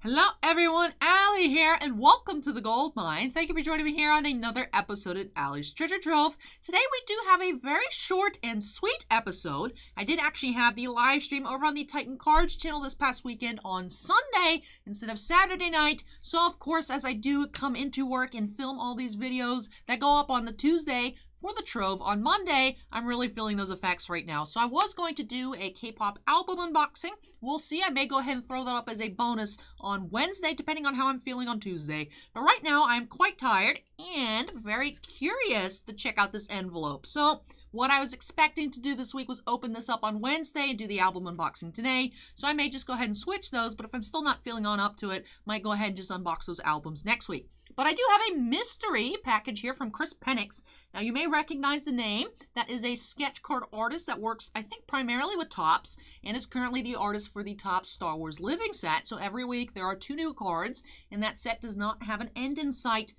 Hello everyone, Allie here, and welcome to the Gold Mine. Thank you for joining me here on another episode of Allie's Treasure Trove. Today we do have a very short and sweet episode. I did actually have the live stream over on the Titan Cards channel this past weekend on Sunday instead of Saturday night. So of course, as I do come into work and film all these videos that go up on the Tuesday for the Trove on Monday, I'm really feeling those effects right now. So I was going to do a K-pop album unboxing. We'll see. I may go ahead and throw that up as a bonus on Wednesday, depending on how I'm feeling on Tuesday. But right now, I'm quite tired and very curious to check out this envelope. So what I was expecting to do this week was open this up on Wednesday and do the album unboxing today. So I may just go ahead and switch those, but if I'm still not feeling on up to it, might go ahead and just unbox those albums next week. But I do have a mystery package here from KRIS PENIX. Now, you may recognize the name. That is a sketch card artist that works, I think, primarily with Topps, and is currently the artist for the Topps Star Wars Living set. So every week there are 2 new cards, and that set does not have an end in sight,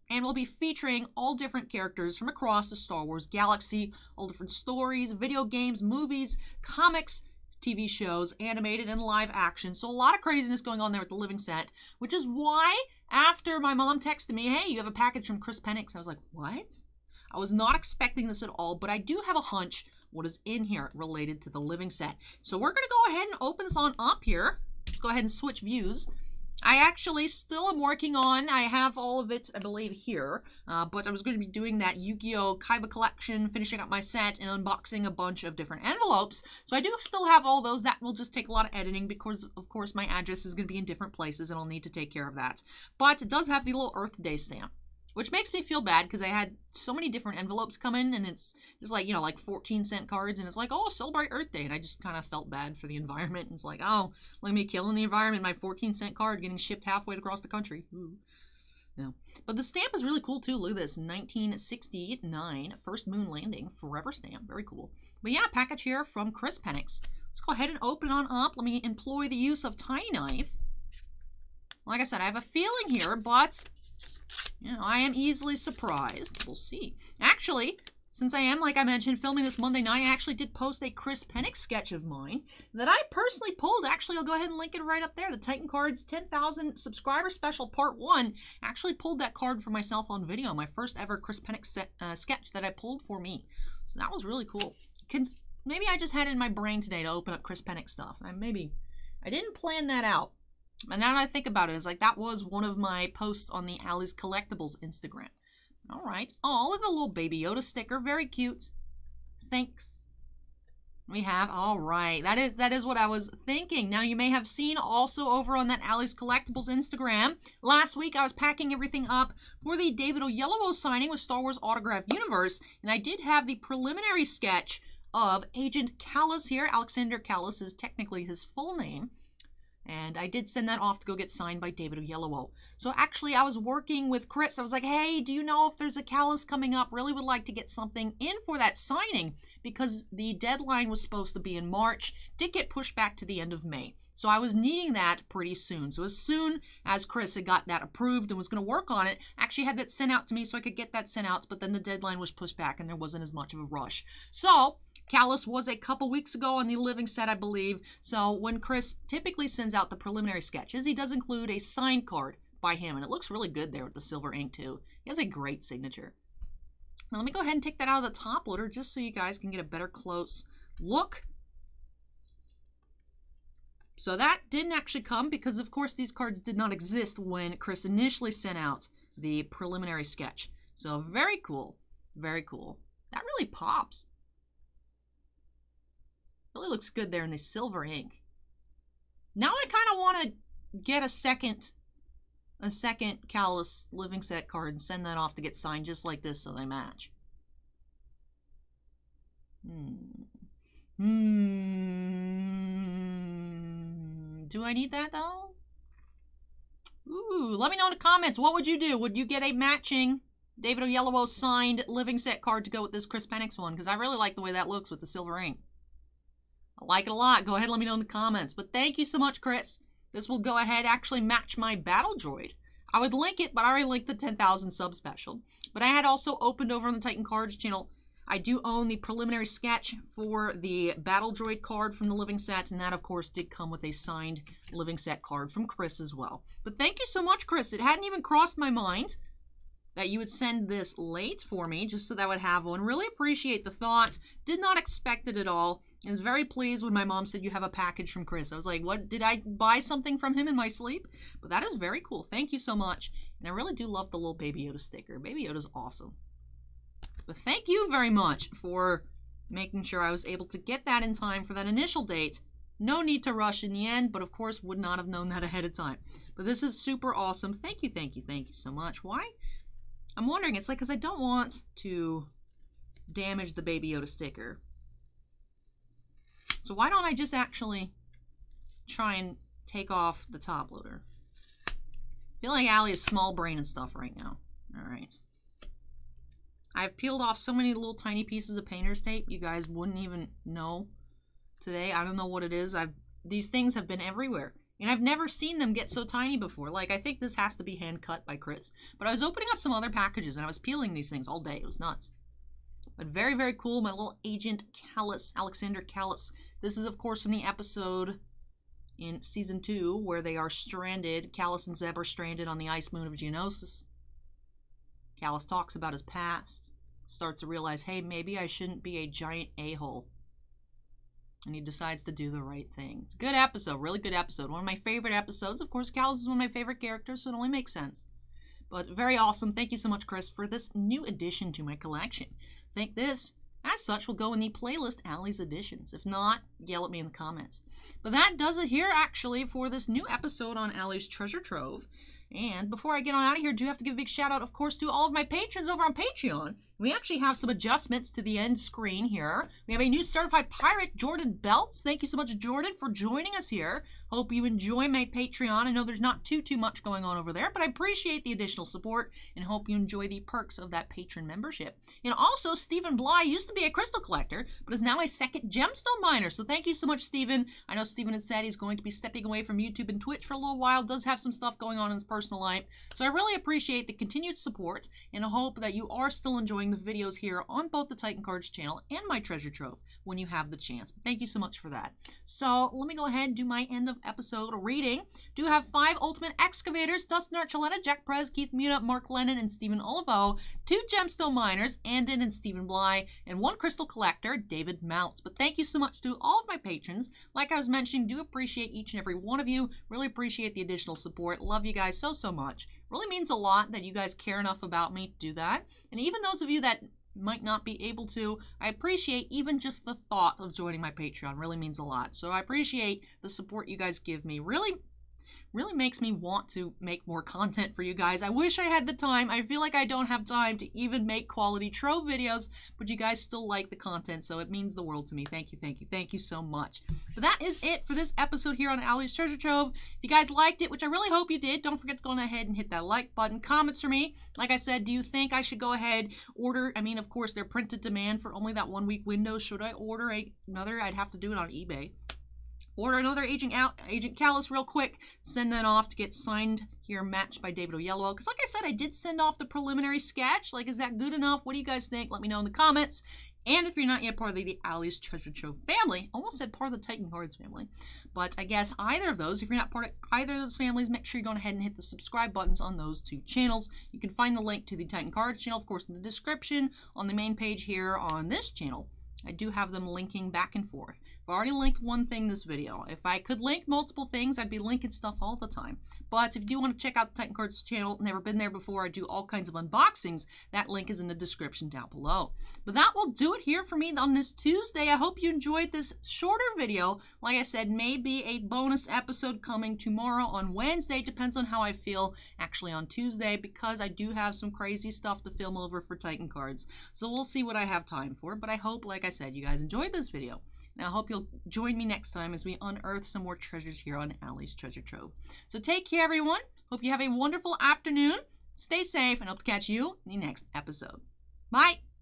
and will be featuring all different characters from across the Star Wars galaxy, all different stories, video games, movies, comics, TV shows, animated and live action. So a lot of craziness going on there with the living set, which is why after my mom texted me, hey, you have a package from KRIS PENIX, I was like, what? I was not expecting this at all, but I do have a hunch what is in here related to the living set. So we're going to go ahead and open this on up here. Let's go ahead and switch views. I actually still am working on, I have all of it, I believe, here, but I was going to be doing that Yu-Gi-Oh! Kaiba collection, finishing up my set, and unboxing a bunch of different envelopes. So I do still have all those. That will just take a lot of editing because, of course, my address is going to be in different places, and I'll need to take care of that. But it does have the little Earth Day stamp, which makes me feel bad because I had so many different envelopes come in, and it's just like, like 14-cent cards, and it's like, oh, celebrate Earth Day, and I just kind of felt bad for the environment. It's like, oh, look at me killing the environment, my 14-cent card getting shipped halfway across the country. Ooh. No. But the stamp is really cool, too. Look at this, 1969, First Moon Landing, forever stamp. Very cool. But yeah, package here from KRIS PENIX. Let's go ahead and open it on up. Let me employ the use of Tiny Knife. Like I said, I have a feeling here, but I am easily surprised. We'll see. Actually, since I am, like I mentioned, filming this Monday night, I actually did post a KRIS PENIX sketch of mine that I personally pulled. Actually, I'll go ahead and link it right up there. The Titan Cards 10,000 subscriber special part 1. Actually pulled that card for myself on video. My first ever KRIS PENIX sketch that I pulled for me. So that was really cool. Maybe I just had it in my brain today to open up KRIS PENIX stuff. Maybe I didn't plan that out. And now that I think about it, it's like that was one of my posts on the Allie's Collectibles Instagram. All right. Oh, look at the little Baby Yoda sticker. Very cute. Thanks. We have, all right. That is what I was thinking. Now, you may have seen also over on that Allie's Collectibles Instagram, last week I was packing everything up for the David Oyelowo signing with Star Wars Autograph Universe, and I did have the preliminary sketch of Agent Kallus here. Alexander Kallus is technically his full name. And I did send that off to go get signed by David Oyelowo. So actually, I was working with Chris. I was like, hey, do you know if there's a Kallus coming up? Really would like to get something in for that signing because the deadline was supposed to be in March. Did get pushed back to the end of May. So I was needing that pretty soon. So as soon as Chris had got that approved and was going to work on it, I actually had that sent out to me so I could get that sent out. But then the deadline was pushed back and there wasn't as much of a rush. So Kallus was a couple weeks ago on the living set, I believe. So when Chris typically sends out the preliminary sketches, he does include a signed card by him. And it looks really good there with the silver ink, too. He has a great signature. Now, let me go ahead and take that out of the top loader just so you guys can get a better close look. So that didn't actually come because, of course, these cards did not exist when Chris initially sent out the preliminary sketch. So very cool. Very cool. That really pops. Really looks good there in the silver ink. Now I kind of want to get a second Kallus living set card and send that off to get signed just like this so they match. Do I need that though? Ooh, let me know in the comments. What would you do? Would you get a matching David Oyelowo signed living set card to go with this KRIS PENIX one? Because I really like the way that looks with the silver ink. I like it a lot. Go ahead and let me know in the comments. But thank you so much, Chris. This will go ahead actually match my Battle Droid. I would link it, but I already linked the 10,000 sub special. But I had also opened over on the Titan Cards channel I do own the preliminary sketch for the Battle Droid card from the Living Set, and that, of course, did come with a signed Living Set card from KRIS as well. But thank you so much, KRIS. It hadn't even crossed my mind that you would send this late for me, just so that I would have one. Really appreciate the thought. Did not expect it at all. I was very pleased when my mom said you have a package from KRIS. I was like, what, did I buy something from him in my sleep? But that is very cool. Thank you so much. And I really do love the little Baby Yoda sticker. Baby Yoda's awesome. But thank you very much for making sure I was able to get that in time for that initial date. No need to rush in the end, but of course would not have known that ahead of time. But this is super awesome. Thank you, thank you, thank you so much. Why? I'm wondering, it's like, because I don't want to damage the Baby Yoda sticker. So why don't I just actually try and take off the top loader? I feel like Allie is small brain and stuff right now. All right. I've peeled off so many little tiny pieces of painter's tape, you guys wouldn't even know today. I don't know what it is. These things have been everywhere. And I've never seen them get so tiny before. Like, I think this has to be hand cut by KRIS. But I was opening up some other packages and I was peeling these things all day. It was nuts. But very, very cool. My little Agent Kallus, Alexander Kallus. This is, of course, from the episode in Season 2 where they are stranded. Kallus and Zeb are stranded on the ice moon of Geonosis. Kallus talks about his past. Starts to realize, hey, maybe I shouldn't be a giant a-hole. And he decides to do the right thing. It's a good episode, really good episode. One of my favorite episodes. Of course, Kallus is one of my favorite characters, so it only makes sense. But very awesome. Thank you so much, KRIS, for this new addition to my collection. I think this, as such, will go in the playlist Allie's Editions. If not, yell at me in the comments. But that does it here, actually, for this new episode on Allie's Treasure Trove. And before I get on out of here, I do have to give a big shout out, of course, to all of my patrons over on Patreon. We actually have some adjustments to the end screen here. We have a new certified pirate, Jordan Belts. Thank you so much, Jordan, for joining us here. Hope you enjoy my Patreon. I know there's not too much going on over there, but I appreciate the additional support and hope you enjoy the perks of that patron membership. And also, Stephen Bly used to be a crystal collector, but is now a second gemstone miner. So thank you so much, Stephen. I know Stephen had said he's going to be stepping away from YouTube and Twitch for a little while. Does have some stuff going on in his personal life. So I really appreciate the continued support and I hope that you are still enjoying the videos here on both the Titan Cards channel and my Treasure Trove when you have the chance. Thank you so much for that. So let me go ahead and do my end of episode reading. Do have 5 Ultimate Excavators, Dustin Archuleta, Jack Perez, Keith Muta, Mark Lennon, and Stephen Olivo, 2 Gemstone Miners, Andon and Stephen Bly, and 1 Crystal Collector, David Mounts. But thank you so much to all of my patrons. Like I was mentioning, do appreciate each and every one of you. Really appreciate the additional support. Love you guys so, so much. Really means a lot that you guys care enough about me to do that. And even those of you that might not be able to, I appreciate even just the thought of joining my Patreon. Really means a lot. So I appreciate the support you guys give me. Really makes me want to make more content for you guys. I wish I had the time. I feel like I don't have time to even make quality Trove videos, but you guys still like the content, so it means the world to me. Thank you, thank you, thank you so much. But that is it for this episode here on Allie's Treasure Trove. If you guys liked it, which I really hope you did, don't forget to go on ahead and hit that like button. Comments for me. Like I said, do you think I should go ahead, order, I mean, of course, they're printed demand for only that 1 week window. Should I order another? I'd have to do it on eBay. Order another Agent Kallus real quick. Send that off to get signed here, matched by David Oyelowo. Because like I said, I did send off the preliminary sketch. Like, is that good enough? What do you guys think? Let me know in the comments. And if you're not yet part of the Allie's Treasure Trove family, almost said part of the Titan Cards family, but I guess either of those, if you're not part of either of those families, make sure you go ahead and hit the subscribe buttons on those 2 channels. You can find the link to the Titan Cards channel, of course, in the description on the main page here on this channel. I do have them linking back and forth. I've already linked one thing this video. If I could link multiple things, I'd be linking stuff all the time. But if you do want to check out the Titan Cards channel, never been there before, I do all kinds of unboxings. That link is in the description down below. But that will do it here for me on this Tuesday. I hope you enjoyed this shorter video. Like I said, maybe a bonus episode coming tomorrow on Wednesday. Depends on how I feel actually on Tuesday, because I do have some crazy stuff to film over for Titan Cards. So we'll see what I have time for. But I hope, like I said, you guys enjoyed this video. And I hope you'll join me next time as we unearth some more treasures here on Allie's Treasure Trove. So take care, everyone. Hope you have a wonderful afternoon. Stay safe, and hope to catch you in the next episode. Bye!